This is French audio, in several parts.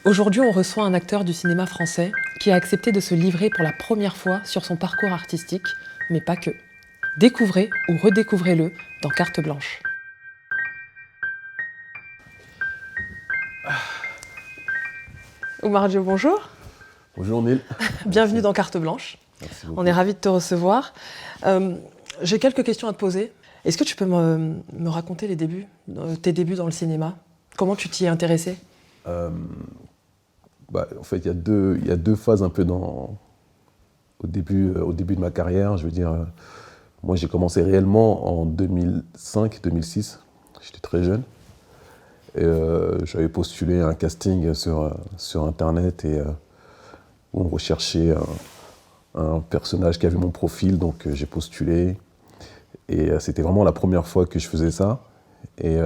Aujourd'hui, on reçoit un acteur du cinéma français qui a accepté de se livrer pour la première fois sur son parcours artistique, mais pas que. Découvrez ou redécouvrez-le dans Carte Blanche. Oumar Diop, bonjour. Bonjour Neil. Bienvenue dans Carte Blanche. Merci beaucoup. On est ravis de te recevoir. J'ai quelques questions à te poser. Est-ce que tu peux me raconter les débuts, tes débuts dans le cinéma? Comment tu t'y es intéressé? En fait, il y a deux phases un peu au début de ma carrière. Je veux dire, moi j'ai commencé réellement en 2005-2006. J'étais très jeune. Et, j'avais postulé à un casting sur Internet où on recherchait un personnage qui avait mon profil, donc j'ai postulé. Et c'était vraiment la première fois que je faisais ça. Et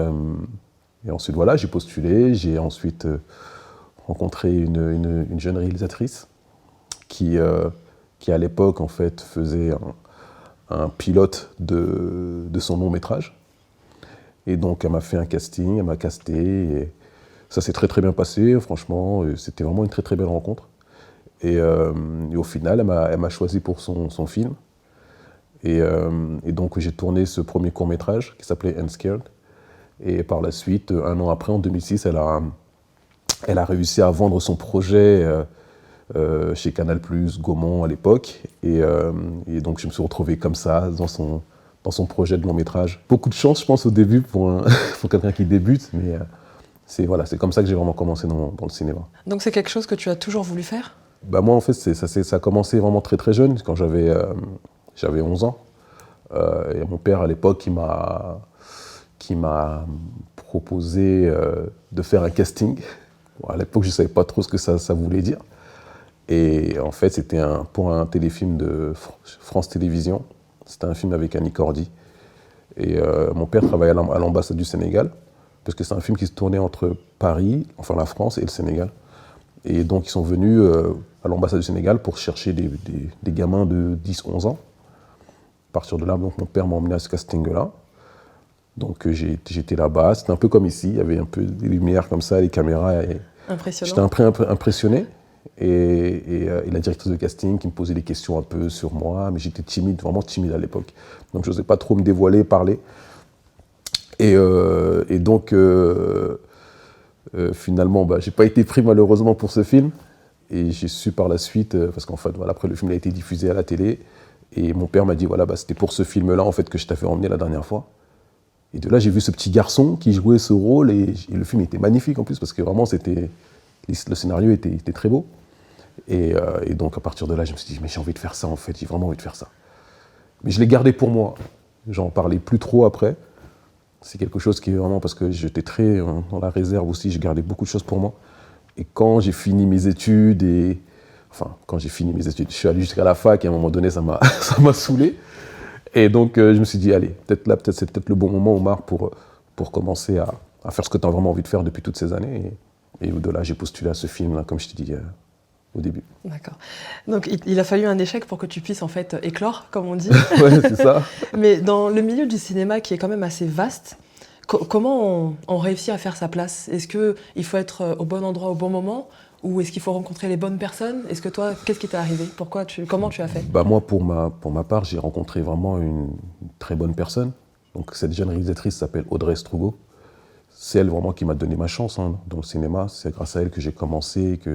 ensuite, voilà, j'ai postulé. J'ai ensuite rencontré une jeune réalisatrice qui à l'époque, en fait, faisait un pilote de son long-métrage. Et donc, elle m'a fait un casting, elle m'a casté. Et ça s'est très, très bien passé, franchement. C'était vraiment une très, très belle rencontre. Et au final, elle m'a choisi pour son film. Et donc, j'ai tourné ce premier court-métrage qui s'appelait Unscared. Et par la suite, un an après, en 2006, elle a réussi à vendre son projet chez Canal+, Gaumont à l'époque. Et donc, je me suis retrouvé comme ça, dans son projet de long-métrage. Beaucoup de chance, je pense, au début pour quelqu'un qui débute, mais c'est comme ça que j'ai vraiment commencé dans le cinéma. Donc c'est quelque chose que tu as toujours voulu faire? Moi, en fait, ça a commencé vraiment très très jeune, quand j'avais 11 ans. Et mon père, à l'époque, qui m'a proposé de faire un casting. Bon, à l'époque, je ne savais pas trop ce que ça voulait dire. Et en fait, c'était pour un téléfilm de France Télévisions. C'était un film avec Annie Cordy. Et mon père travaillait à l'ambassade du Sénégal, parce que c'est un film qui se tournait entre Paris, enfin la France, et le Sénégal. Et donc, ils sont venus à l'ambassade du Sénégal pour chercher des gamins de 10-11 ans. À partir de là, donc, mon père m'a emmené à ce casting-là. Donc j'étais là-bas, c'était un peu comme ici, il y avait un peu des lumières comme ça, les caméras. Impressionnant. J'étais un peu impressionné. Et la directrice de casting qui me posait des questions un peu sur moi, mais j'étais timide, vraiment timide à l'époque. Donc je n'osais pas trop me dévoiler, parler. Et donc finalement, je n'ai pas été pris malheureusement pour ce film. Et j'ai su par la suite, parce qu'en fait, voilà, après le film a été diffusé à la télé. Et mon père m'a dit, voilà, c'était pour ce film-là en fait, que je t'avais emmené la dernière fois. Et de là, j'ai vu ce petit garçon qui jouait ce rôle, et le film était magnifique en plus, parce que vraiment, le scénario était très beau. Et donc, à partir de là, je me suis dit, mais j'ai envie de faire ça, en fait, j'ai vraiment envie de faire ça. Mais je l'ai gardé pour moi. J'en parlais plus trop après. C'est quelque chose qui est vraiment, parce que j'étais très dans la réserve aussi, j'ai gardé beaucoup de choses pour moi. Et quand j'ai fini mes études, je suis allé jusqu'à la fac, et à un moment donné, ça m'a saoulé. Et donc, je me suis dit, allez, c'est peut-être le bon moment, Oumar, pour commencer à faire ce que tu as vraiment envie de faire depuis toutes ces années. Et au-delà, j'ai postulé à ce film-là, comme je t'ai dit au début. D'accord. Donc il a fallu un échec pour que tu puisses en fait éclore, comme on dit. Ouais, c'est ça. Mais dans le milieu du cinéma qui est quand même assez vaste, comment on réussit à faire sa place? Est-ce qu'il faut être au bon endroit au bon moment? Ou est-ce qu'il faut rencontrer les bonnes personnes? Est-ce que toi, qu'est-ce qui t'est arrivé? Comment tu as fait? Moi, pour ma part, j'ai rencontré vraiment une très bonne personne. Donc, cette jeune réalisatrice s'appelle Audrey Strugo. C'est elle vraiment qui m'a donné ma chance dans le cinéma. C'est grâce à elle que j'ai commencé, qui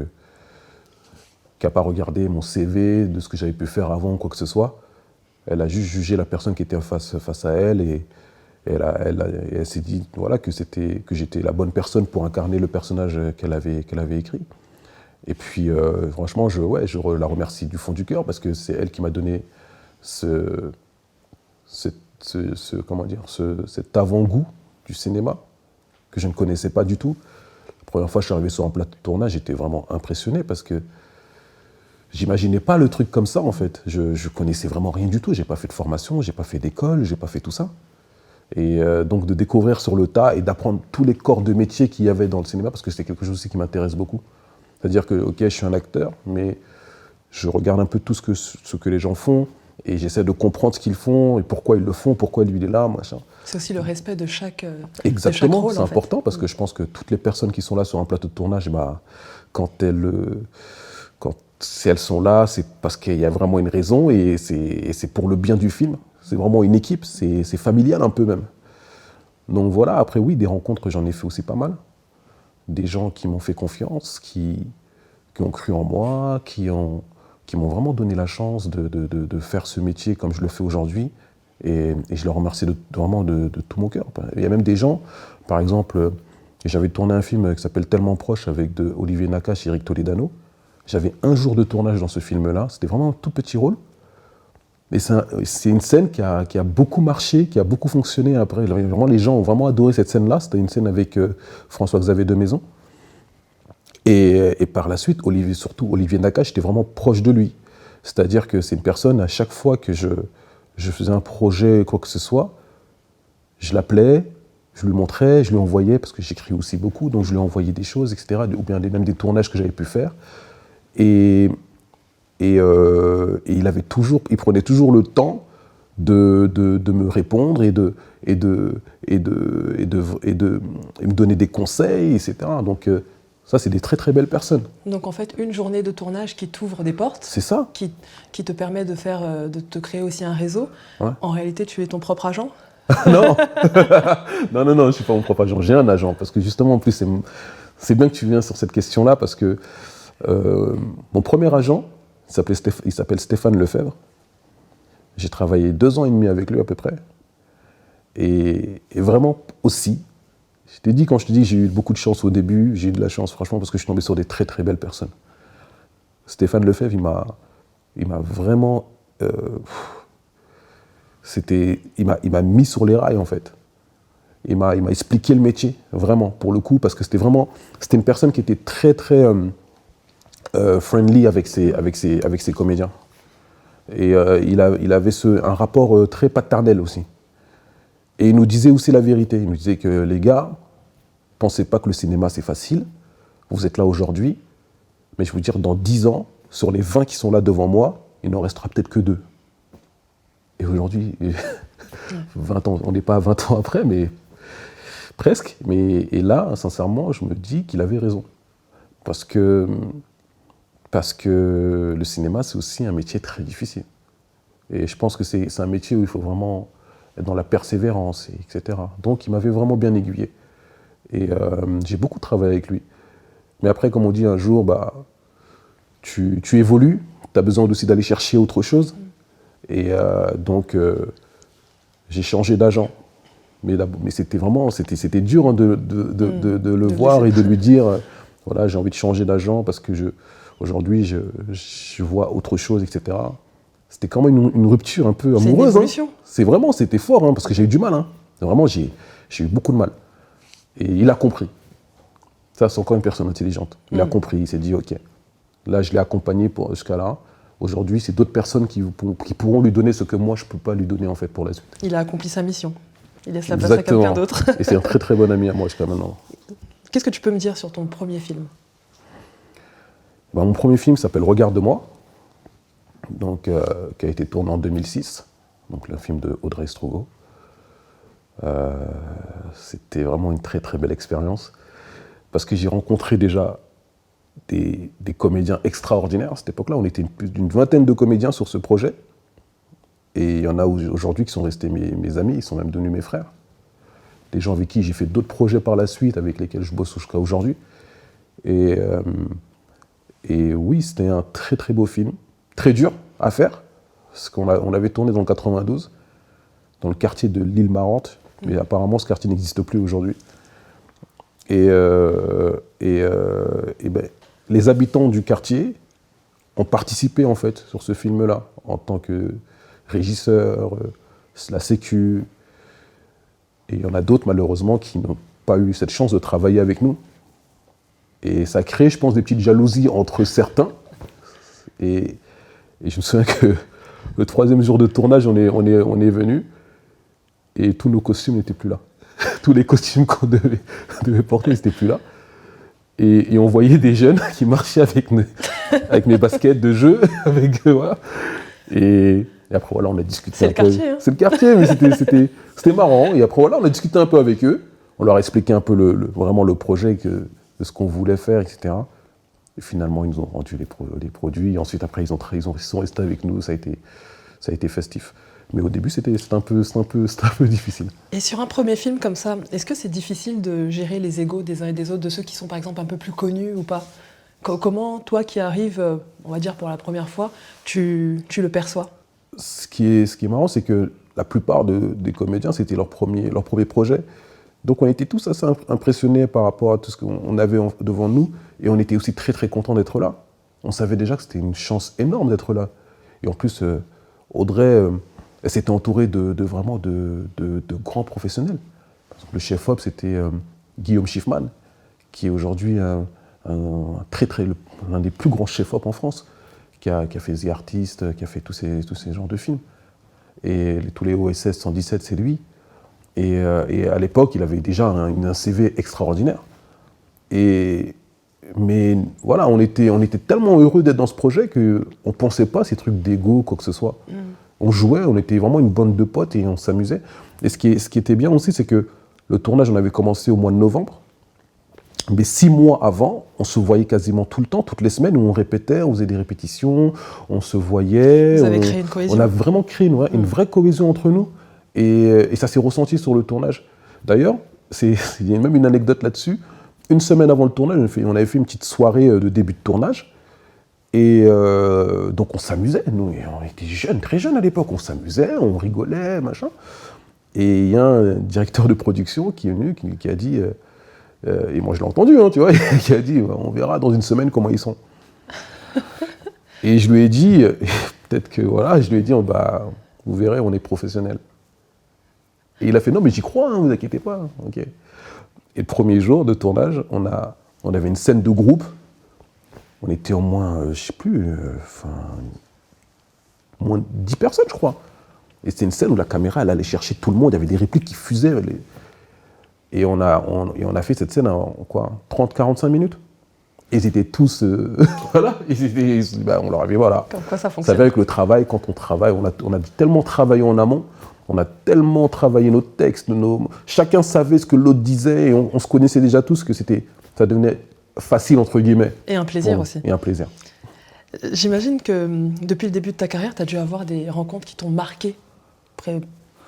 n'a pas regardé mon CV, de ce que j'avais pu faire avant, quoi que ce soit. Elle a juste jugé la personne qui était face à elle, et elle s'est dit voilà, que j'étais la bonne personne pour incarner le personnage qu'elle avait écrit. Et puis, franchement, je la remercie du fond du cœur, parce que c'est elle qui m'a donné cet avant-goût du cinéma que je ne connaissais pas du tout. La première fois que je suis arrivé sur un plateau de tournage, j'étais vraiment impressionné, parce que j'imaginais pas le truc comme ça, en fait. Je connaissais vraiment rien du tout. J'ai pas fait de formation, j'ai pas fait d'école, j'ai pas fait tout ça. Et donc de découvrir sur le tas et d'apprendre tous les corps de métier qu'il y avait dans le cinéma, parce que c'est quelque chose aussi qui m'intéresse beaucoup. C'est-à-dire que, ok, je suis un acteur, mais je regarde un peu tout ce que les gens font. Et j'essaie de comprendre ce qu'ils font et pourquoi ils le font, pourquoi lui il est là, machin. C'est aussi le respect de chaque Exactement, rôle, c'est en fait. important parce que je pense que toutes les personnes qui sont là sur un plateau de tournage, si elles sont là, c'est parce qu'il y a vraiment une raison et c'est pour le bien du film. C'est vraiment une équipe, c'est familial un peu même. Donc voilà, après oui, des rencontres, j'en ai fait aussi pas mal. Des gens qui m'ont fait confiance, qui ont cru en moi, qui m'ont vraiment donné la chance de faire ce métier comme je le fais aujourd'hui. Et je leur remercie vraiment de tout mon cœur. Il y a même des gens, par exemple, j'avais tourné un film qui s'appelle Tellement proche avec Olivier Nakache et Eric Toledano. J'avais 1 jour de tournage dans ce film-là. C'était vraiment un tout petit rôle. Mais c'est une scène qui a beaucoup marché, qui a beaucoup fonctionné après. Vraiment, les gens ont vraiment adoré cette scène-là. C'était une scène avec François-Xavier Demaison. Et par la suite, surtout Olivier Nakache, j'étais vraiment proche de lui. C'est-à-dire que c'est une personne, à chaque fois que je faisais un projet, quoi que ce soit, je l'appelais, je lui montrais, je lui envoyais, parce que j'écris aussi beaucoup, donc je lui envoyais des choses, etc., ou bien même des tournages que j'avais pu faire. Et il prenait toujours le temps de me répondre et de me donner des conseils, etc. Donc ça, c'est des très très belles personnes. Donc en fait, une journée de tournage qui t'ouvre des portes. C'est ça. Qui te permet de te créer aussi un réseau. Ouais. En réalité, tu es ton propre agent. Non. non, je ne suis pas mon propre agent. J'ai un agent, parce que justement, en plus, c'est bien que tu viennes sur cette question-là, parce que mon premier agent, il s'appelle Stéphane Lefebvre. J'ai travaillé 2 ans et demi avec lui à peu près. Et vraiment aussi, je t'ai dit, quand je te dis j'ai eu beaucoup de chance au début, j'ai eu de la chance franchement parce que je suis tombé sur des très très belles personnes. Stéphane Lefebvre, il m'a vraiment... il m'a mis sur les rails en fait. Il m'a expliqué le métier, vraiment, pour le coup, parce que c'était une personne qui était très très friendly avec ses comédiens. Et il avait un rapport très paternel aussi. Et il nous disait aussi la vérité. Il nous disait que les gars, pensez pas que le cinéma c'est facile. Vous êtes là aujourd'hui, mais je veux dire, dans 10 ans, sur les 20 qui sont là devant moi, il n'en restera peut-être que 2. Et aujourd'hui, 20 ans, on n'est pas à 20 ans après, mais presque. Et là, sincèrement, je me dis qu'il avait raison. Parce que le cinéma, c'est aussi un métier très difficile. Et je pense que c'est un métier où il faut vraiment être dans la persévérance, etc. Donc, il m'avait vraiment bien aiguillé. Et j'ai beaucoup travaillé avec lui. Mais après, comme on dit un jour, tu évolues, tu as besoin aussi d'aller chercher autre chose. Et donc, j'ai changé d'agent. Mais c'était dur hein, de le voir et de lui dire, voilà, j'ai envie de changer d'agent parce que aujourd'hui, je vois autre chose, etc. C'était quand même une rupture un peu amoureuse. C'était fort, hein, parce que j'ai eu du mal. Hein. Vraiment, j'ai eu beaucoup de mal. Et il a compris. Ça, c'est encore une personne intelligente. Il a compris, il s'est dit, ok, là, je l'ai accompagné jusqu'à là. Aujourd'hui, c'est d'autres personnes qui pourront lui donner ce que moi, je ne peux pas lui donner en fait pour la suite. Il a accompli sa mission. Il laisse la place à quelqu'un d'autre. Et c'est un très très bon ami à moi jusqu'à maintenant. Qu'est-ce que tu peux me dire sur ton premier film ? Mon premier film s'appelle Regarde-moi, donc, qui a été tourné en 2006, donc le film de Audrey Strogo. C'était vraiment une très très belle expérience parce que j'ai rencontré déjà des comédiens extraordinaires. À cette époque-là, on était plus d'une 20aine de comédiens sur ce projet. Et il y en a aujourd'hui qui sont restés mes amis, ils sont même devenus mes frères. Des gens avec qui j'ai fait d'autres projets par la suite, avec lesquels je bosse jusqu'à aujourd'hui. Et oui, c'était un très très beau film, très dur à faire, parce qu'on l'avait tourné dans le 92, dans le quartier de l'Île Marante, mais apparemment ce quartier n'existe plus aujourd'hui. Et les habitants du quartier ont participé en fait sur ce film-là, en tant que régisseur, la sécu. Et il y en a d'autres malheureusement qui n'ont pas eu cette chance de travailler avec nous. Et ça crée, je pense, des petites jalousies entre certains. Et je me souviens que le 3e jour de tournage, on est venu et tous nos costumes n'étaient plus là. Tous les costumes qu'on devait porter n'étaient plus là. Et on voyait des jeunes qui marchaient avec mes baskets de jeu. Voilà. Et Et après, voilà, on a discuté C'est un le peu. quartier, hein. C'est le quartier, mais c'était marrant. Et après, voilà, on a discuté un peu avec eux. On leur a expliqué un peu vraiment le projet, de ce qu'on voulait faire, etc. Et finalement, ils nous ont rendu les produits. Et ensuite, après, ils sont restés avec nous. Ça a été festif. Mais au début, c'était un peu difficile. Et sur un premier film comme ça, est-ce que c'est difficile de gérer les égos des uns et des autres, de ceux qui sont par exemple un peu plus connus ou pas? Comment, toi qui arrives, on va dire pour la première fois, tu le perçois? Ce qui est marrant, c'est que la plupart des comédiens, c'était leur premier projet. Donc on était tous assez impressionnés par rapport à tout ce qu'on avait devant nous. Et on était aussi très très contents d'être là. On savait déjà que c'était une chance énorme d'être là. Et en plus, Audrey, elle s'était entourée vraiment de grands professionnels. Par exemple, le chef-op, c'était Guillaume Schiffman, qui est aujourd'hui l'un des plus grands chefs-op en France, qui a fait The Artist, qui a fait tous ces genres de films. Et tous les OSS 117, c'est lui. Et à l'époque, il avait déjà un CV extraordinaire. Mais voilà, on était tellement heureux d'être dans ce projet qu'on ne pensait pas à ces trucs d'ego, quoi que ce soit. On jouait, on était vraiment une bande de potes et on s'amusait. Et ce qui était bien aussi, c'est que le tournage, on avait commencé au mois de novembre. Mais 6 mois avant, on se voyait quasiment tout le temps, toutes les semaines, où on répétait, on faisait des répétitions, on se voyait. Vous avez créé une cohésion. On a vraiment créé une vraie cohésion entre nous. Et ça s'est ressenti sur le tournage. D'ailleurs, il y a même une anecdote là-dessus. Une semaine avant le tournage, on avait fait une petite soirée de début de tournage. Et donc on s'amusait. Nous, on était jeunes, très jeunes à l'époque. On s'amusait, on rigolait, machin. Et il y a un directeur de production qui est venu, qui a dit... et moi je l'ai entendu, hein, tu vois, qui a dit on verra dans une semaine comment ils sont. Et je lui ai dit, peut-être que voilà, je lui ai dit vous verrez, on est professionnels. Et il a fait non, mais j'y crois, hein, vous inquiétez pas. Okay. Et le premier jour de tournage, on avait une scène de groupe. On était au moins, je sais plus, moins de 10 personnes, je crois. Et c'était une scène où la caméra, elle allait chercher tout le monde, il y avait des répliques qui fusaient. Et on a fait cette scène en 30-45 minutes. Et ils étaient tous... voilà, on leur avait... Voilà. Comme quoi ça fonctionne. Ça veut dire que le travail, quand on travaille, on a tellement travaillé en amont, on a tellement travaillé nos textes, chacun savait ce que l'autre disait, et on se connaissait déjà tous, que ça devenait facile, entre guillemets. Et un plaisir aussi. Et un plaisir. J'imagine que depuis le début de ta carrière, tu as dû avoir des rencontres qui t'ont marqué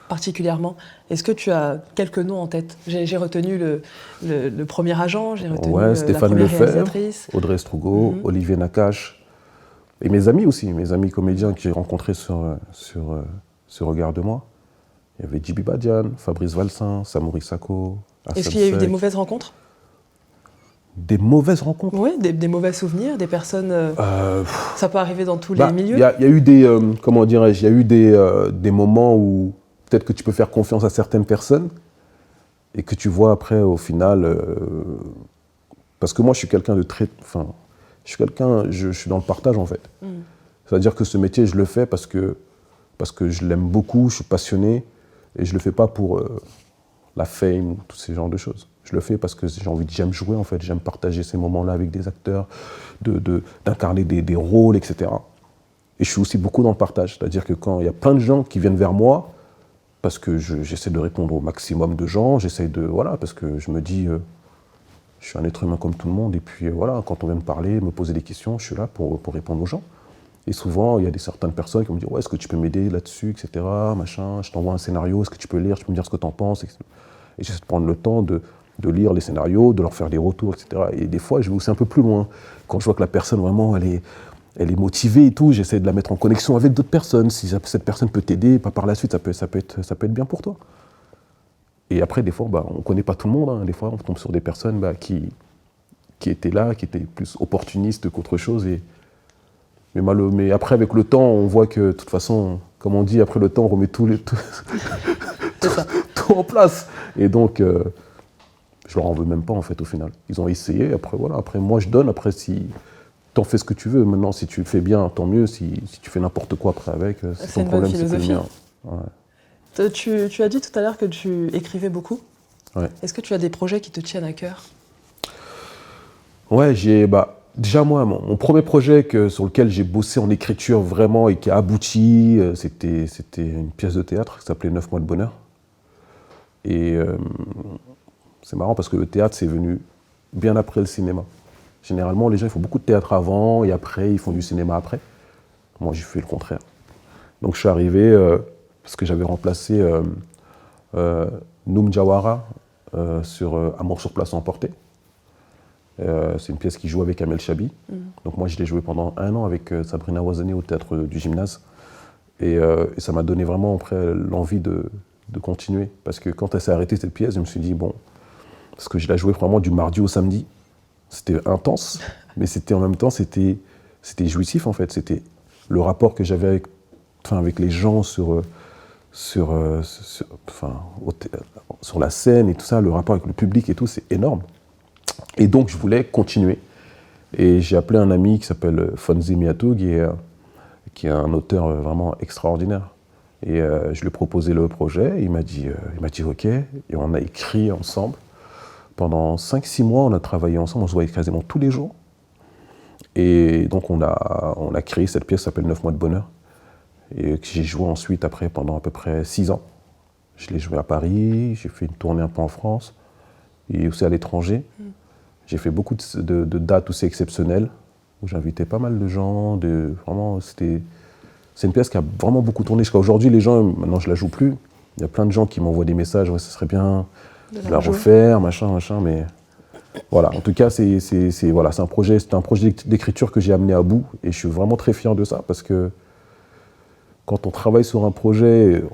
particulièrement. Est-ce que tu as quelques noms en tête? J'ai retenu le premier agent, j'ai retenu Stéphane la première Lefebvre, réalisatrice. Audrey Strugo, Olivier Nakache, et mes amis aussi, mes amis comédiens que j'ai rencontrés sur Regarde-moi. Il y avait Djibi Badiane, Fabrice Valsin, Samouri Sako. Est-ce qu'il y a eu des mauvaises rencontres? Des mauvaises rencontres? Oui, des mauvais souvenirs, des personnes... ça peut arriver dans tous les milieux. Il y a eu des, comment dirais-je, il y a eu des moments où peut-être que tu peux faire confiance à certaines personnes et que tu vois après, au final... parce que moi, je suis quelqu'un de très... je suis dans le partage, en fait. C'est-à-dire que ce métier, je le fais parce que je l'aime beaucoup, je suis passionné, et je le fais pas pour la fame, tous ces genres de choses. Je le fais parce que j'aime jouer, en fait, j'aime partager ces moments-là avec des acteurs, d'incarner des rôles, etc. Et je suis aussi beaucoup dans le partage, c'est-à-dire que quand il y a plein de gens qui viennent vers moi, parce que j'essaie de répondre au maximum de gens, voilà, parce que je me dis, je suis un être humain comme tout le monde, et puis voilà, quand on vient me parler, me poser des questions, je suis là pour répondre aux gens. Et souvent, il y a certaines personnes qui me disent « Ouais, est-ce que tu peux m'aider là-dessus, etc. Machin, je t'envoie un scénario, est-ce que tu peux lire, tu peux me dire ce que tu en penses ?» Et j'essaie de prendre le temps de lire les scénarios, de leur faire des retours, etc. Et des fois, je vais aussi un peu plus loin. Quand je vois que la personne, vraiment, elle est motivée et tout, j'essaie de la mettre en connexion avec d'autres personnes. Si cette personne peut t'aider, par la suite, ça peut être bien pour toi. Et après, des fois, on ne connaît pas tout le monde. Hein. Des fois, on tombe sur des personnes qui étaient là, qui étaient plus opportunistes qu'autre chose. Mais après, avec le temps, on voit que, de toute façon, comme on dit, après le temps, on remet tout en place. Et donc, je leur en veux même pas, en fait, au final. Ils ont essayé, après, voilà. Après, moi, je donne. Après, si t'en fais ce que tu veux. Maintenant, si tu le fais bien, tant mieux. Si tu fais n'importe quoi après avec, c'est ton problème, c'est le mien. Ouais. Tu as dit tout à l'heure que tu écrivais beaucoup. Ouais. Est-ce que tu as des projets qui te tiennent à cœur? Ouais, Déjà, moi, mon premier projet sur lequel j'ai bossé en écriture vraiment et qui a abouti, c'était une pièce de théâtre qui s'appelait 9 mois de bonheur. Et c'est marrant parce que le théâtre, c'est venu bien après le cinéma. Généralement, les gens ils font beaucoup de théâtre avant et après, ils font du cinéma après. Moi, j'ai fait le contraire. Donc, je suis arrivé parce que j'avais remplacé Noum Jawara sur Amour sur place emporté. C'est une pièce qui joue avec Amel Chabi. Donc moi, je l'ai joué pendant 1 an avec Sabrina Ouazani au théâtre du Gymnase. Et ça m'a donné vraiment après l'envie de continuer. Parce que quand elle s'est arrêtée cette pièce, je me suis dit, bon, parce que je la jouais vraiment du mardi au samedi. C'était intense, mais c'était en même temps, c'était jouissif en fait. C'était le rapport que j'avais avec les gens sur la scène et tout ça, le rapport avec le public et tout, c'est énorme. Et donc, je voulais continuer. Et j'ai appelé un ami qui s'appelle Fonzi Miatou, qui est un auteur vraiment extraordinaire. Et je lui ai proposé le projet, il m'a dit OK, et on a écrit ensemble. Pendant 5-6 mois, on a travaillé ensemble, on se voyait quasiment tous les jours. Et donc, on a créé cette pièce qui s'appelle 9 mois de bonheur, et que j'ai joué ensuite après pendant à peu près 6 ans. Je l'ai joué à Paris, j'ai fait une tournée un peu en France, et aussi à l'étranger. J'ai fait beaucoup de dates aussi exceptionnelles, où j'invitais pas mal de gens. C'est une pièce qui a vraiment beaucoup tourné. Jusqu'à aujourd'hui, les gens, maintenant je la joue plus. Il y a plein de gens qui m'envoient des messages, ouais, ce serait bien de la refaire, machin, mais voilà. En tout cas, c'est un projet d'écriture que j'ai amené à bout, et je suis vraiment très fier de ça, parce que quand on travaille sur un projet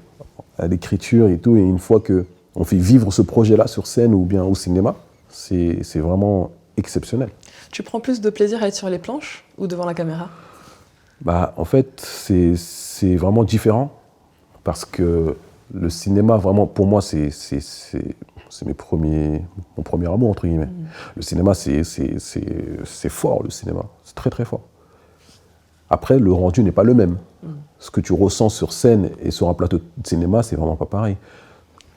à l'écriture et tout, et une fois qu'on fait vivre ce projet-là sur scène ou bien au cinéma, c'est vraiment exceptionnel. Tu prends plus de plaisir à être sur les planches ou devant la caméra ? En fait, c'est vraiment différent, parce que le cinéma, vraiment, pour moi, c'est mon premier amour, entre guillemets. Le cinéma, c'est fort, le cinéma. C'est très, très fort. Après, le rendu n'est pas le même. Ce que tu ressens sur scène et sur un plateau de cinéma, c'est vraiment pas pareil.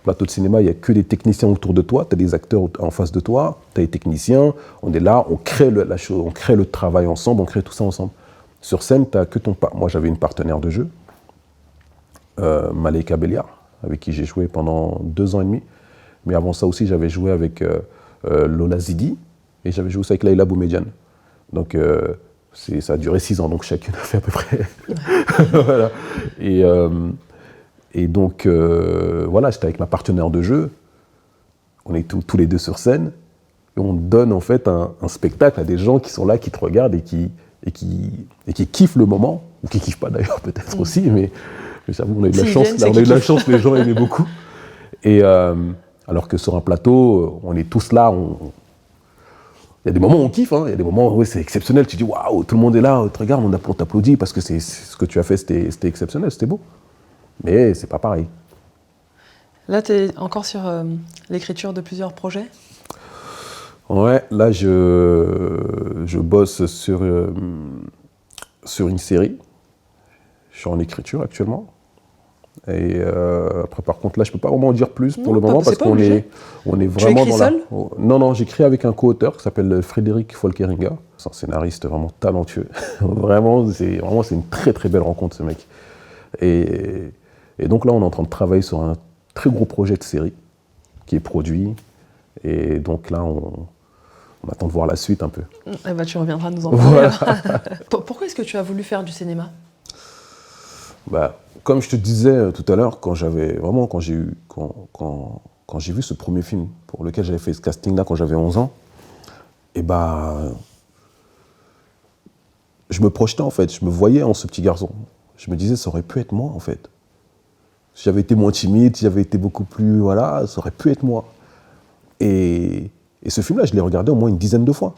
Plateau de cinéma, il n'y a que des techniciens autour de toi, tu as des acteurs en face de toi, tu as des techniciens, on est là, on crée la chose, on crée le travail ensemble, on crée tout ça ensemble. Sur scène, tu n'as que ton partenaire. Moi, j'avais une partenaire de jeu, Malika Belliard, avec qui j'ai joué pendant 2 ans et demi. Mais avant ça aussi, j'avais joué avec Lola Zidi, et j'avais joué aussi avec Laïla Boumediane. Donc, ça a duré 6 ans, donc chacune a fait à peu près. Voilà. Et donc, voilà, j'étais avec ma partenaire de jeu. On est tous les deux sur scène. Et on donne en fait un spectacle à des gens qui sont là, qui te regardent et qui kiffent le moment. Ou qui kiffent pas d'ailleurs, peut-être aussi. Mais j'avoue, on a eu de la chance. Là, on a eu de la chance, les gens aimaient beaucoup. Et alors que sur un plateau, on est tous là. Il y a des moments où on kiffe, hein. Il y a des moments où c'est exceptionnel. Tu dis, waouh, tout le monde est là, te regarde, on t'applaudit parce que ce que tu as fait, c'était exceptionnel, c'était beau. Mais c'est pas pareil. Là, tu es encore sur l'écriture de plusieurs projets ? Ouais, là, je bosse sur une série. Je suis en écriture actuellement. Et après, par contre, là, je peux pas vraiment en dire plus pour le moment parce qu'on est vraiment tu écris seul ? Non, j'écris avec un co-auteur qui s'appelle Frédéric Folkeringa. C'est un scénariste vraiment talentueux. Vraiment, c'est une très très belle rencontre, ce mec. Et donc là, on est en train de travailler sur un très gros projet de série qui est produit. Et donc là, on attend de voir la suite un peu. Eh ben, tu reviendras nous en parler. Voilà. Pourquoi est-ce que tu as voulu faire du cinéma ? Comme je te disais tout à l'heure, quand j'ai vu ce premier film pour lequel j'avais fait ce casting-là quand j'avais 11 ans, je me projetais en fait, je me voyais en ce petit garçon. Je me disais, ça aurait pu être moi en fait. Si j'avais été moins timide, si j'avais été beaucoup plus, voilà, ça aurait pu être moi. Et ce film-là, je l'ai regardé au moins une dizaine de fois.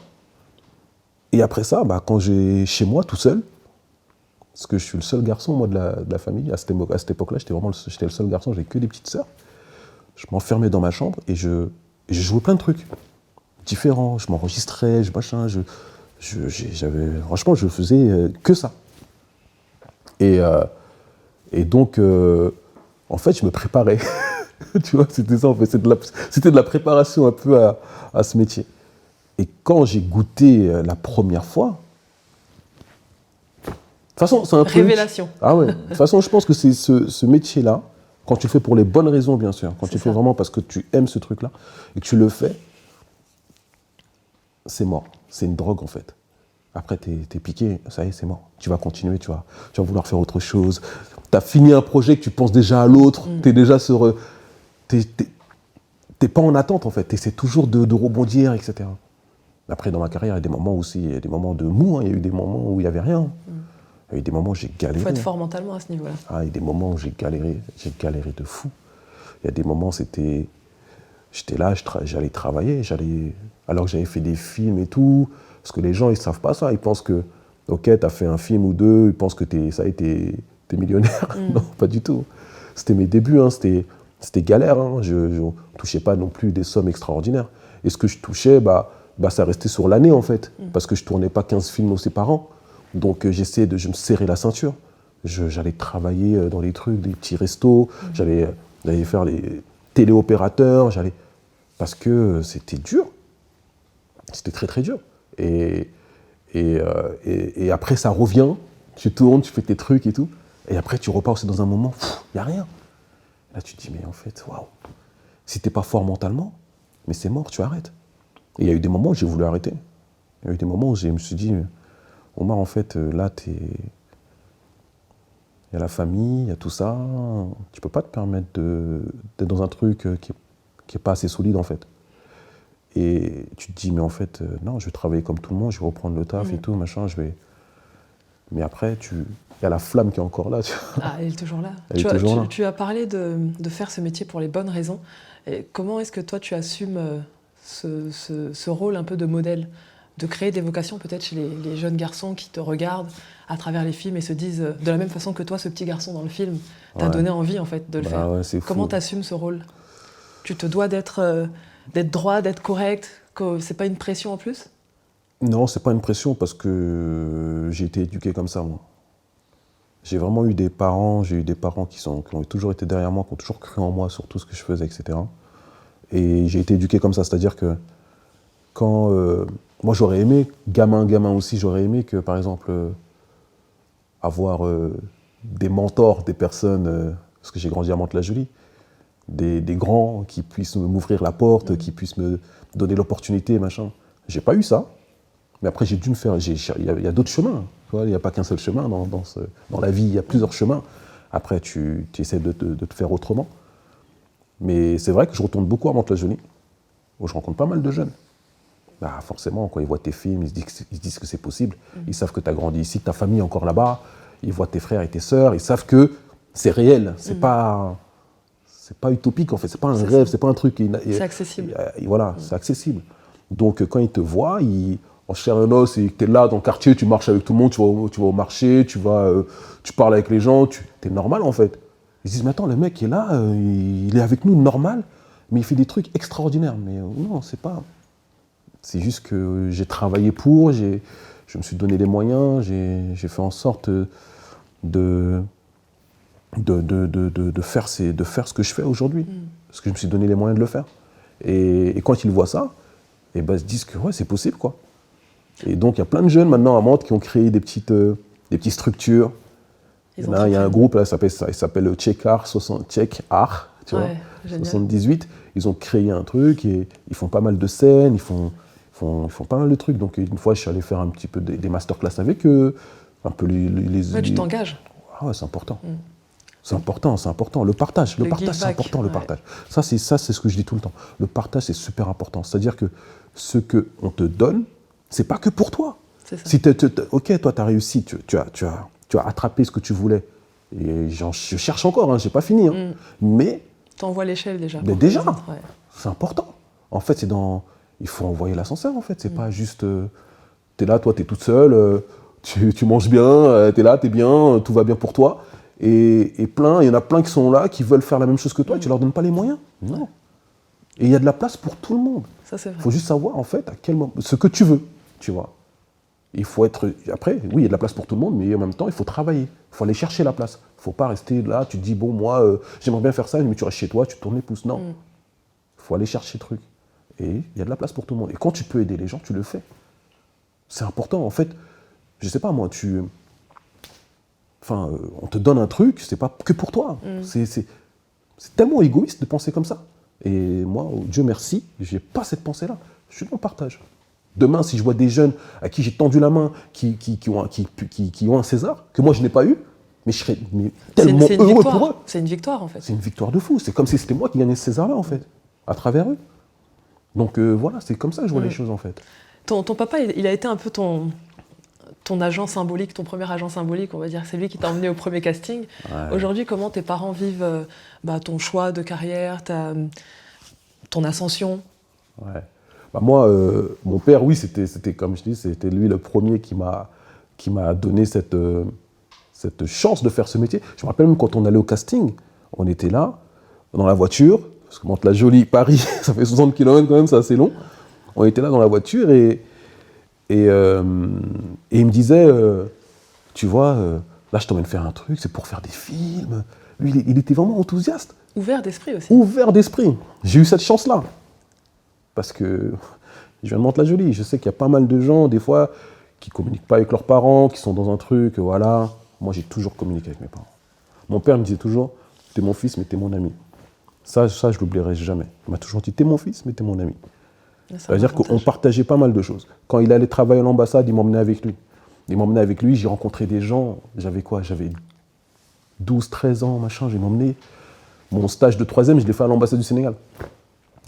Et après ça, quand j'ai chez moi tout seul, parce que je suis le seul garçon moi de la famille, à cette époque-là, j'étais le seul garçon, j'avais que des petites sœurs. Je m'enfermais dans ma chambre et je jouais plein de trucs différents. Je m'enregistrais, franchement, je faisais que ça. Et donc, en fait, je me préparais. Tu vois, c'était ça, en fait. C'était de la préparation un peu à ce métier. Et quand j'ai goûté la première fois, de toute façon, c'est un truc... Révélation. Ah ouais. De toute façon, je pense que c'est ce métier-là, quand tu le fais pour les bonnes raisons, bien sûr, quand tu le fais vraiment parce que tu aimes ce truc-là, et que tu le fais, c'est mort. C'est une drogue, en fait. Après, t'es piqué, ça y est, c'est mort. Tu vas continuer, tu vas vouloir faire autre chose. Tu as fini un projet que tu penses déjà à l'autre, tu es déjà sur... T'es pas en attente, en fait. Tu essaies toujours de rebondir, etc. Après, dans ma carrière, il y a des moments aussi, il y a des moments de mou, hein. Il y a eu des moments où il n'y avait rien. Il y a eu des moments où j'ai galéré. Il faut être fort mentalement à ce niveau-là. Ah, il y a des moments où j'ai galéré de fou. Il y a des moments, j'étais là, j'allais travailler, alors que j'avais fait des films et tout, parce que les gens, ils savent pas ça. Ils pensent que, ok, tu as fait un film ou deux, ils pensent que t'es millionnaire. Non, pas du tout. C'était mes débuts, hein. C'était galère. Hein. Je ne touchais pas non plus des sommes extraordinaires. Et ce que je touchais, ça restait sur l'année, en fait, parce que je tournais pas 15 films aussi par an. Donc je me serrais la ceinture. J'allais travailler dans les trucs, des petits restos, j'allais faire les téléopérateurs, parce que c'était dur. C'était très très dur. Et après ça revient, tu tournes, tu fais tes trucs et tout, et après tu repars aussi dans un moment, il n'y a rien. Là tu te dis, mais en fait, waouh, si t'es pas fort mentalement, mais c'est mort, tu arrêtes. Et il y a eu des moments où j'ai voulu arrêter. Il y a eu des moments où je me suis dit, Omar, en fait, là, il y a la famille, il y a tout ça. Tu peux pas te permettre d'être dans un truc qui est pas assez solide, en fait. Et tu te dis, mais en fait, non, je vais travailler comme tout le monde, je vais reprendre le taf et tout, machin, Mais après, il y a la flamme qui est encore là. Tu vois. Ah, elle est toujours là. Là. Tu as parlé de faire ce métier pour les bonnes raisons. Et comment est-ce que toi, tu assumes ce rôle un peu de modèle, de créer des vocations peut-être chez les jeunes garçons qui te regardent à travers les films et se disent, de la même façon que toi, ce petit garçon dans le film, t'a donné envie en fait de le faire. Ouais, Comment tu assumes ce rôle? Tu te dois d'être droit, d'être correct, que c'est pas une pression en plus? Non, c'est pas une pression parce que j'ai été éduqué comme ça, moi. J'ai vraiment eu des parents, qui ont toujours été derrière moi, qui ont toujours cru en moi sur tout ce que je faisais, etc. Et j'ai été éduqué comme ça, c'est-à-dire que quand... moi, j'aurais aimé, gamin aussi, j'aurais aimé que, par exemple, avoir des mentors, des personnes, parce que j'ai grandi à Mantes-la-Jolie, des grands qui puissent m'ouvrir la porte, qui puissent me donner l'opportunité, machin. J'ai pas eu ça, mais après, j'ai dû me faire... Il y a d'autres chemins, tu vois, il n'y a pas qu'un seul chemin dans la vie, il y a plusieurs chemins. Après, tu essaies de te faire autrement. Mais c'est vrai que je retourne beaucoup à Mantes-la-Jolie, où je rencontre pas mal de jeunes. Bah forcément, quand ils voient tes films, ils se disent que c'est possible. Ils savent que tu as grandi ici, que ta famille est encore là-bas. Ils voient tes frères et tes sœurs. Ils savent que c'est réel. C'est pas utopique, en fait. C'est pas un rêve, c'est pas un truc... C'est accessible. Voilà, c'est accessible. Donc, quand ils te voient, en chair et en os, et tu es là dans le quartier, tu marches avec tout le monde, tu vas au marché, tu parles avec les gens, tu es normal, en fait. Ils se disent, mais attends, le mec est là, il est avec nous, normal, mais il fait des trucs extraordinaires. Mais non, c'est pas... C'est juste que j'ai travaillé je me suis donné les moyens, j'ai fait en sorte de faire ce que je fais aujourd'hui. Parce que je me suis donné les moyens de le faire. Et quand ils voient ça, ils se disent que ouais, c'est possible, quoi. Et donc, il y a plein de jeunes maintenant à Mantes qui ont créé des petites structures. Il y a un groupe, là, il s'appelle Check Art, tu vois, 78. Ils ont créé un truc et ils font pas mal de scènes, ils font pas mal de trucs. Donc, une fois, je suis allé faire un petit peu des masterclass avec eux. Un peu tu t'engages. Ah ouais, c'est important. C'est important. Le partage, c'est important, le partage. Ça, c'est ce que je dis tout le temps. Le partage, c'est super important. C'est-à-dire que ce qu'on te donne, c'est pas que pour toi. C'est ça. Si ok, toi, tu as réussi, tu as attrapé ce que tu voulais. Et je cherche encore, hein, j'ai pas fini. Hein. Mais... T'envoies l'échelle déjà. Mais déjà, c'est important. En fait, il faut envoyer l'ascenseur, en fait. C'est pas juste... t'es là, toi, t'es toute seule, tu manges bien, t'es là, t'es bien, tout va bien pour toi. Et il y en a plein qui sont là, qui veulent faire la même chose que toi, et tu leur donnes pas les moyens. Non. Et il y a de la place pour tout le monde. Ça, c'est vrai. Il faut juste savoir, en fait, à quel moment... Ce que tu veux, tu vois. Il faut être... Après, oui, il y a de la place pour tout le monde, mais en même temps, il faut travailler. Il faut aller chercher la place. Il ne faut pas rester là, tu te dis, bon, moi, j'aimerais bien faire ça, mais tu restes chez toi, tu tournes les pouces. Non. Il faut aller chercher le truc. Et il y a de la place pour tout le monde. Et quand tu peux aider les gens, tu le fais. C'est important. En fait, je sais pas moi, on te donne un truc, c'est pas que pour toi. C'est tellement égoïste de penser comme ça. Et moi, Dieu merci, j'ai pas cette pensée-là. Je suis dans le partage. Demain, si je vois des jeunes à qui j'ai tendu la main, qui ont un César, que moi je n'ai pas eu, mais je serais tellement heureux pour eux. C'est une victoire en fait. C'est une victoire de fou. C'est comme si c'était moi qui gagnais ce César-là en fait, à travers eux. Donc voilà, c'est comme ça que je vois les choses en fait. Ton papa, il a été un peu ton agent symbolique, ton premier agent symbolique, on va dire. C'est lui qui t'a emmené au premier casting. Ouais. Aujourd'hui, comment tes parents vivent ton choix de carrière, ton ascension? Ouais. Moi, mon père, oui, c'était comme je dis, c'était lui le premier qui m'a donné cette chance de faire ce métier. Je me rappelle même quand on allait au casting, on était là, dans la voiture, parce que Mantes-la-Jolie, Paris, ça fait 60 km quand même, c'est assez long. On était là dans la voiture et il me disait, tu vois, là je t'emmène faire un truc, c'est pour faire des films. Lui, il était vraiment enthousiaste. Ouvert d'esprit aussi. Ouvert d'esprit. J'ai eu cette chance-là. Parce que je viens de Mantes-la-Jolie. Je sais qu'il y a pas mal de gens, des fois, qui ne communiquent pas avec leurs parents, qui sont dans un truc, voilà. Moi, j'ai toujours communiqué avec mes parents. Mon père me disait toujours, t'es mon fils, mais t'es mon ami. Ça je l'oublierai jamais. Il m'a toujours dit, t'es mon fils, mais t'es mon ami. C'est-à-dire qu'on partageait pas mal de choses. Quand il allait travailler à l'ambassade, il m'emmenait avec lui. J'ai rencontré des gens, j'avais 12, 13 ans, machin, j'ai m'emmené. Mon stage de 3e, je l'ai fait à l'ambassade du Sénégal.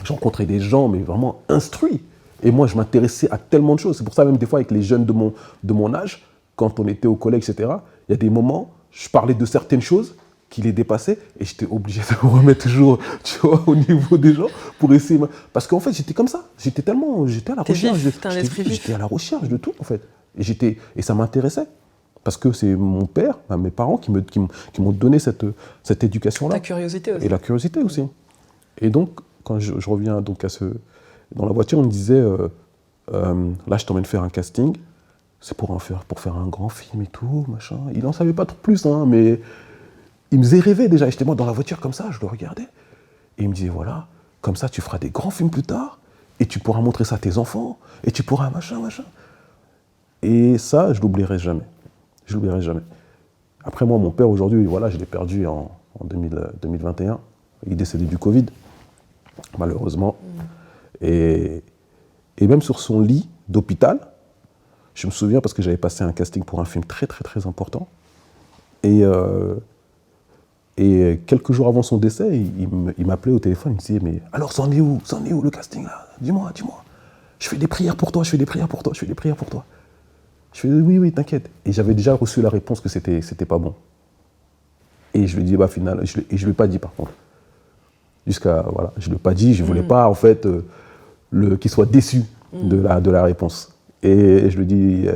J'ai rencontré des gens, mais vraiment instruits. Et moi, je m'intéressais à tellement de choses. C'est pour ça, même des fois, avec les jeunes de mon âge, quand on était au collège, etc., il y a des moments, je parlais de certaines choses qui les dépassaient et j'étais obligé de me remettre toujours, tu vois, au niveau des gens pour essayer. Parce qu'en fait, j'étais comme ça. J'étais à la recherche. J'étais à la recherche de tout, en fait. Et ça m'intéressait. Parce que c'est mon père, mes parents qui m'ont donné cette éducation-là. La curiosité aussi. Et la curiosité aussi. Et donc, quand je reviens donc dans la voiture, on me disait, là, je t'emmène faire un casting, c'est pour faire un grand film et tout, machin. Il n'en savait pas trop plus, hein, mais il me faisait rêver déjà. J'étais moi dans la voiture comme ça, je le regardais. Et il me disait, voilà, comme ça, tu feras des grands films plus tard, et tu pourras montrer ça à tes enfants, et tu pourras machin. Et ça, je l'oublierai jamais. Je l'oublierai jamais. Après, moi, mon père, aujourd'hui, voilà, je l'ai perdu en 2021. Il est décédé du Covid, malheureusement. Et même sur son lit d'hôpital, je me souviens parce que j'avais passé un casting pour un film très, très, très important. Et quelques jours avant son décès, il m'appelait au téléphone, il me disait, mais alors, c'en est où le casting là? Dis-moi. Je fais des prières pour toi. Je fais, oui, t'inquiète. Et j'avais déjà reçu la réponse que c'était pas bon. Et je lui ai dit, final, et je ne lui ai pas dit par contre. Voilà, je ne lui ai pas dit, je ne voulais pas en fait qu'il soit déçu de la réponse. Et je lui dis,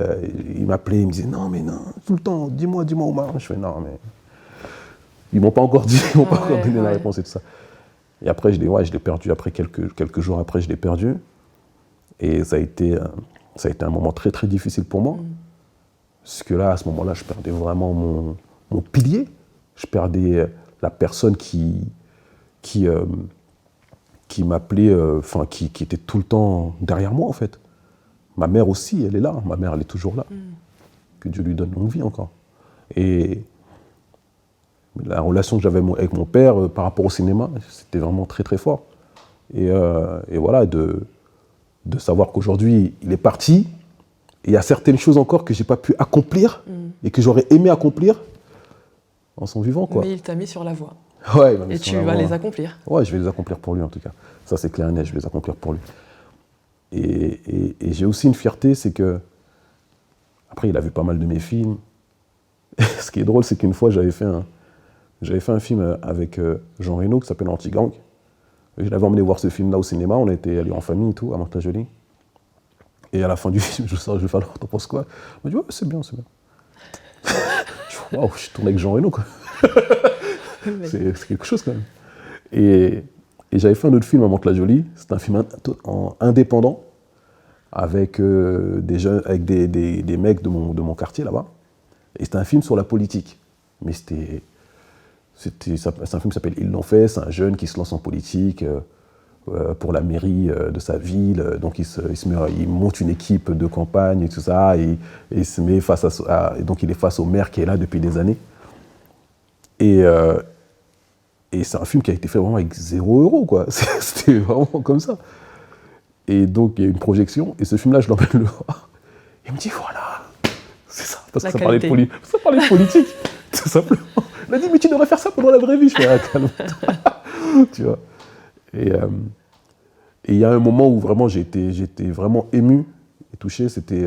il m'appelait, il me disait, non, tout le temps, dis-moi, Omar. Je fais, non, mais ils ne m'ont pas encore dit, ils m'ont pas encore donné la réponse et tout ça. Et après, je l'ai perdu, après quelques jours après, je l'ai perdu. Et ça a été un moment très, très difficile pour moi. Parce que là, à ce moment-là, je perdais vraiment mon pilier. Je perdais la personne qui m'appelait, qui était tout le temps derrière moi, en fait. Ma mère aussi, elle est là. Ma mère, elle est toujours là. Que Dieu lui donne longue vie encore. Et la relation que j'avais avec mon père par rapport au cinéma, c'était vraiment très, très fort. Et voilà, de savoir qu'aujourd'hui, il est parti. Et il y a certaines choses encore que je n'ai pas pu accomplir et que j'aurais aimé accomplir en son vivant, quoi. Mais il t'a mis sur la voie. Ouais, il m'a mis et sur tu la vas voie. les accomplir. Ouais, je vais les accomplir pour lui, en tout cas. Ça, c'est clair et net, je vais les accomplir pour lui. Et j'ai aussi une fierté, c'est que... Après, il a vu pas mal de mes films. Ce qui est drôle, c'est qu'une fois, j'avais fait un film avec Jean Reno qui s'appelle Anti-Gang. Je l'avais emmené voir ce film-là au cinéma. On était allés en famille et tout, à Mantes-la-Jolie. Et à la fin du film, je sors, je fais alors, t'en penses quoi? Il m'a dit, ouais, c'est bien. Waouh, je tourne avec Jean Reno, quoi. C'est quelque chose, quand même. Et j'avais fait un autre film à Mantes-la-Jolie. C'était un film indépendant avec des jeunes, avec des mecs de mon quartier là-bas. Et c'était un film sur la politique. Mais c'est un film qui s'appelle Ils l'ont fait. C'est un jeune qui se lance en politique. pour la mairie de sa ville. Donc il monte une équipe de campagne et tout ça. Et il se met donc il est face au maire qui est là depuis des années. Et c'est un film qui a été fait vraiment avec 0 €, quoi. C'était vraiment comme ça. Et donc il y a une projection. Et ce film-là, je l'emmène le voir. Il me dit voilà, c'est ça. Parce que ça parlait de politique, tout simplement. Il m'a dit mais tu devrais faire ça pendant la vraie vie. Je fais ah, calme-toi. Tu vois. Et il y a un moment où vraiment j'étais vraiment ému et touché, c'était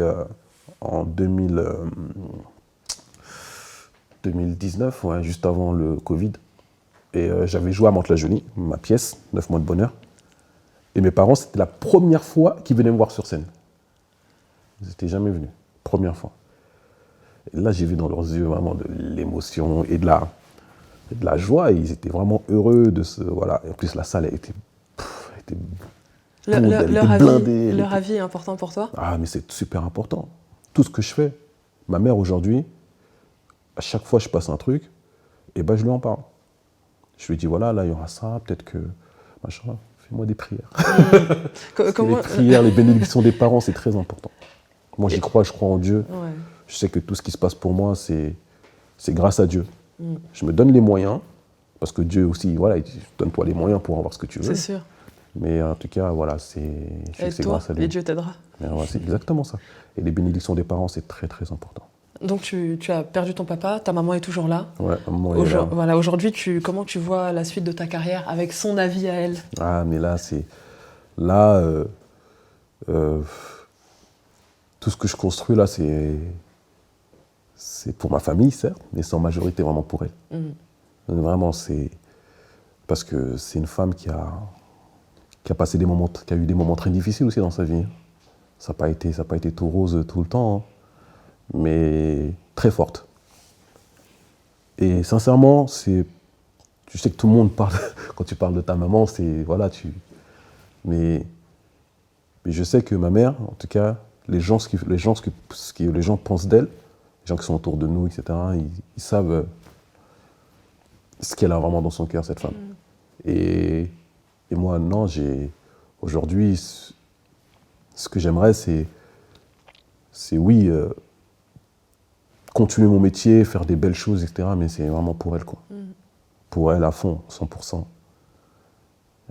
en 2019, ouais, juste avant le Covid. Et j'avais joué à Mantes-la-Jolie, ma pièce, 9 mois de bonheur. Et mes parents, c'était la première fois qu'ils venaient me voir sur scène. Ils n'étaient jamais venus, première fois. Et là, j'ai vu dans leurs yeux vraiment de l'émotion et de la joie. Et ils étaient vraiment heureux de ce... Voilà. Et en plus, la salle, elle était blindée. Leur avis est important pour toi? Ah, mais c'est super important. Tout ce que je fais. Ma mère, aujourd'hui, à chaque fois que je passe un truc, et ben, je lui en parle. Je lui dis, voilà, là, il y aura ça, peut-être que... Machin, fais-moi des prières. Comment... Les prières, les bénédictions des parents, c'est très important. Moi, j'y crois, je crois en Dieu. Ouais. Je sais que tout ce qui se passe pour moi, c'est grâce à Dieu. Je me donne les moyens, parce que Dieu aussi, voilà, il dit, donne-toi les moyens pour avoir ce que tu veux. C'est sûr. Mais en tout cas, voilà, c'est grâce à Dieu. Et Dieu t'aidera. Ouais, c'est exactement ça. Et les bénédictions des parents, c'est très, très important. Donc tu as perdu ton papa, ta maman est toujours là. Ouais, maman est là. Voilà, aujourd'hui, comment tu vois la suite de ta carrière avec son avis à elle? Ah, mais là, c'est... Là, tout ce que je construis, là, c'est pour ma famille, certes, mais c'est en majorité vraiment pour elle. Vraiment, c'est... Parce que c'est une femme qui a passé des moments, qui a eu des moments très difficiles aussi dans sa vie. Ça n'a pas été tout rose tout le temps, hein, mais très forte. Et sincèrement, tu sais que tout le monde parle, quand tu parles de ta maman, c'est, voilà, mais je sais que ma mère, en tout cas, les gens pensent d'elle, les gens qui sont autour de nous, etc., ils savent ce qu'elle a vraiment dans son cœur, cette femme. Et moi, non, aujourd'hui, ce que j'aimerais, c'est oui, continuer mon métier, faire des belles choses, etc., mais c'est vraiment pour elle, quoi. Pour elle, à fond, 100%.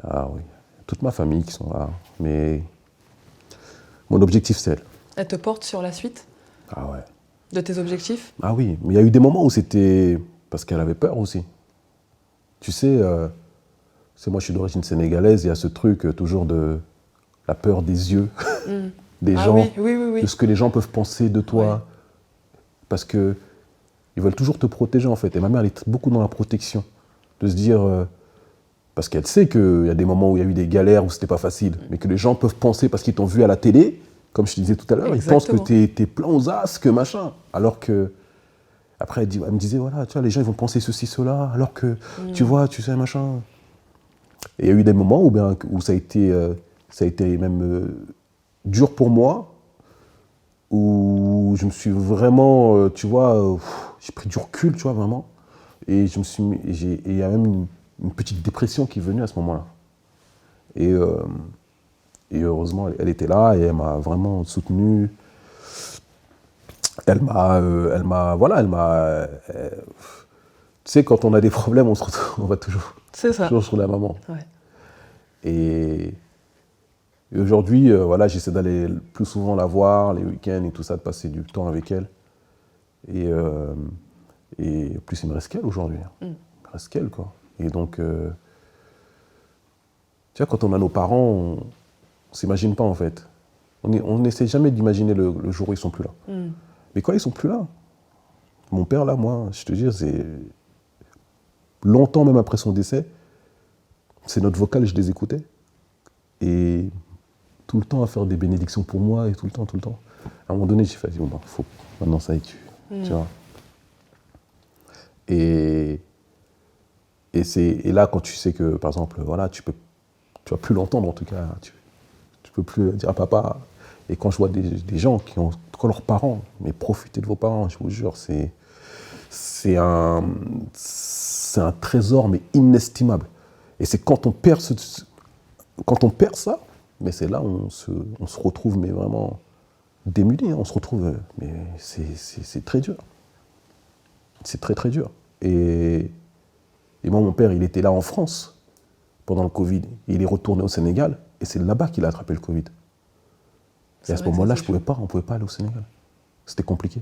Ah oui, toute ma famille qui sont là, mais mon objectif, c'est elle. Elle te porte sur la suite? Ah ouais. De tes objectifs? Ah oui, mais il y a eu des moments où c'était... Parce qu'elle avait peur aussi. Tu sais, moi je suis d'origine sénégalaise, il y a ce truc toujours de la peur des yeux, des gens, oui. de ce que les gens peuvent penser de toi. Ouais. Parce qu'ils veulent toujours te protéger, en fait. Et ma mère, elle est beaucoup dans la protection. De se dire... parce qu'elle sait qu'il y a des moments où il y a eu des galères, où c'était pas facile, mais que les gens peuvent penser, parce qu'ils t'ont vu à la télé, comme je te disais tout à l'heure, ils pensent que t'es plein aux as, que machin. Alors que... Après, elle me disait, voilà, tu vois, les gens, ils vont penser ceci, cela, alors que, tu vois, tu sais, machin. Et il y a eu des moments où ça a été même dur pour moi, où je me suis vraiment, tu vois, j'ai pris du recul, tu vois, vraiment. Et il y a même une petite dépression qui est venue à ce moment-là. Et heureusement, elle était là et elle m'a vraiment soutenu. Elle m'a, tu sais, quand on a des problèmes, on va toujours sur la maman. Ouais. Et aujourd'hui, voilà, j'essaie d'aller plus souvent la voir, les week-ends et tout ça, de passer du temps avec elle. Et en plus, il me reste qu'elle aujourd'hui. Il me reste qu'elle, quoi. Et donc, tu vois, quand on a nos parents, on ne s'imagine pas, en fait. On n'essaie jamais d'imaginer le jour où ils ne sont plus là. Mais quand ils ne sont plus là, mon père, là, moi, je te dis, c'est longtemps même après son décès, c'est notre vocal, je les écoutais. Et tout le temps à faire des bénédictions pour moi, et tout le temps. À un moment donné, j'ai fait, bon, faut maintenant ça y tu vois. Et là, quand tu sais que, par exemple, voilà, tu vas plus l'entendre, en tout cas, tu peux plus dire à papa. Et quand je vois des gens qui ont encore leurs parents, mais profitez de vos parents, je vous jure, c'est un trésor, mais inestimable. Et c'est quand on perd quand on perd ça, mais c'est là où on se retrouve mais vraiment démuni. On se retrouve, mais c'est très dur. C'est très très dur. Et moi, mon père, il était là en France pendant le Covid. Il est retourné au Sénégal et c'est là-bas qu'il a attrapé le Covid. Et à ce moment-là, on ne pouvait pas aller au Sénégal. C'était compliqué.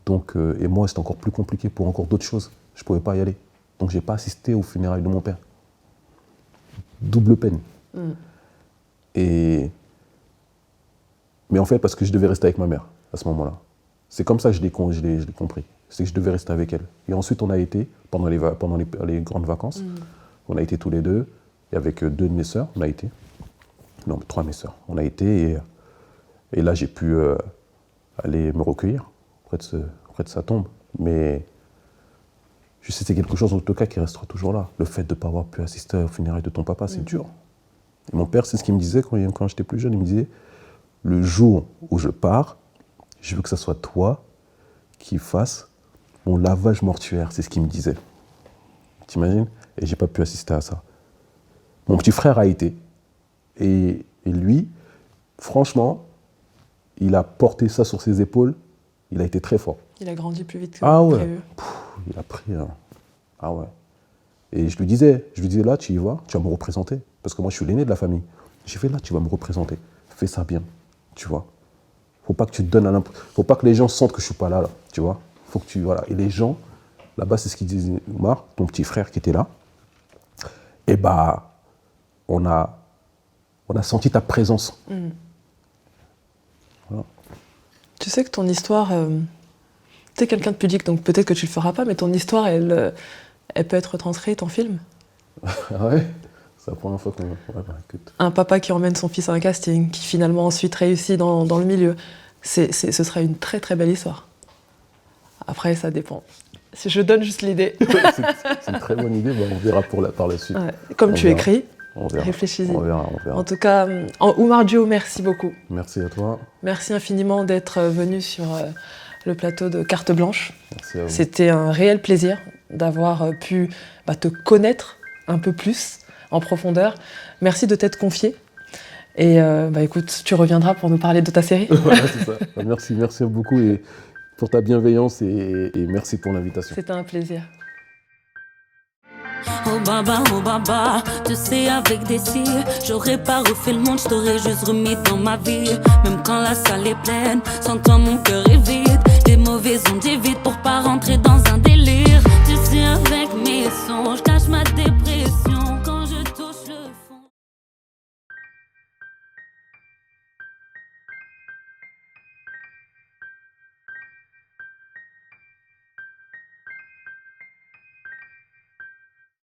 Donc, et moi, c'était encore plus compliqué pour encore d'autres choses. Je ne pouvais pas y aller. Donc, je n'ai pas assisté aux funérailles de mon père. Double peine. Mais en fait, parce que je devais rester avec ma mère à ce moment-là. C'est comme ça que je l'ai compris. C'est que je devais rester avec elle. Et ensuite, on a été, pendant les grandes vacances, on a été tous les deux, et avec 2 de mes sœurs, on a été. Non, 3 de mes sœurs. On a été, et là, j'ai pu aller me recueillir près de sa tombe. Mais je sais que c'est quelque chose, en tout cas, qui restera toujours là. Le fait de ne pas avoir pu assister aux funérailles de ton papa, c'est dur. Et mon père, c'est ce qu'il me disait quand j'étais plus jeune. Il me disait, le jour où je pars, je veux que ce soit toi qui fasses mon lavage mortuaire. C'est ce qu'il me disait. T'imagines? Et j'ai pas pu assister à ça. Mon petit frère a été. Et lui, franchement, il a porté ça sur ses épaules. Il a été très fort. Il a grandi plus vite que prévu. Il a pris... Ah ouais. Et je lui disais, là, tu y vas, tu vas me représenter. Parce que moi, je suis l'aîné de la famille. J'ai fait, là, tu vas me représenter. Fais ça bien, tu vois. Faut pas que tu te donnes faut pas que les gens sentent que je suis pas là, tu vois. Faut que tu... Voilà. Et les gens, là-bas, c'est ce qu'ils disaient, Oumar, ton petit frère qui était là. Et bah, on a senti ta présence. Voilà. Tu sais que ton histoire... tu es quelqu'un de pudique, donc peut-être que tu le feras pas, mais ton histoire, elle peut être transcrite en film. Ah ouais? C'est la première fois qu'on... Ouais, bah, écoute. Un papa qui emmène son fils à un casting, qui finalement ensuite réussit dans le milieu. Ce serait une très très belle histoire. Après, ça dépend. Si je donne juste l'idée. C'est une très bonne idée, bah, on verra par la suite. Ouais. Comme tu écris, réfléchis-y. On verra. En tout cas, Oumar Dio, merci beaucoup. Merci à toi. Merci infiniment d'être venu sur le plateau de Carte Blanche. Merci à vous. C'était un réel plaisir d'avoir pu te connaître un peu plus en profondeur. Merci de t'être confié. Et écoute, tu reviendras pour nous parler de ta série. Voilà, c'est ça. Merci beaucoup et pour ta bienveillance et merci pour l'invitation. C'était un plaisir. Oh baba, tu sais avec des cils, j'aurais pas refait le monde, je t'aurais juste remis dans ma vie. Même quand la salle est pleine, sans toi mon cœur est vide. Des mauvaises ondes j'évite pour pas rentrer dans un